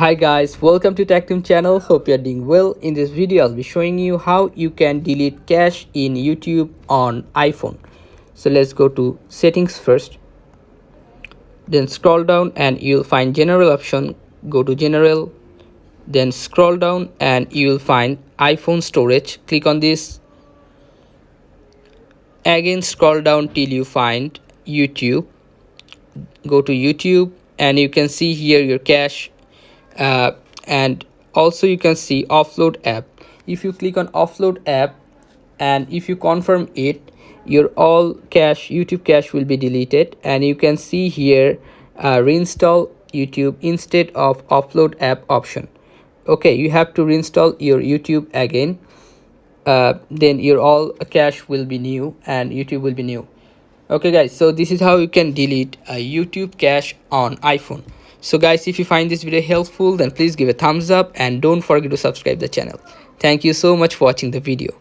Hi guys, welcome to TechTeam channel. Hope you are doing well. In this video I'll be showing you how you can delete cache in YouTube on iPhone. So let's go to settings first, then scroll down and you'll find general option. Go to general, then scroll down and you'll find iPhone storage. Click on this. Again scroll down till you find YouTube. Go to YouTube and you can see here your cache, and also you can see offload app. If you click on offload app and if you confirm it, your all cache, YouTube cache, will be deleted. And you can see here reinstall YouTube instead of offload app option. Okay, you have to reinstall your YouTube again, then your all cache will be new and YouTube will be new. Okay guys, so this is how you can delete a YouTube cache on iPhone. So guys, if you find this video helpful, then please give a thumbs up and don't forget to subscribe the channel. Thank you so much for watching the video.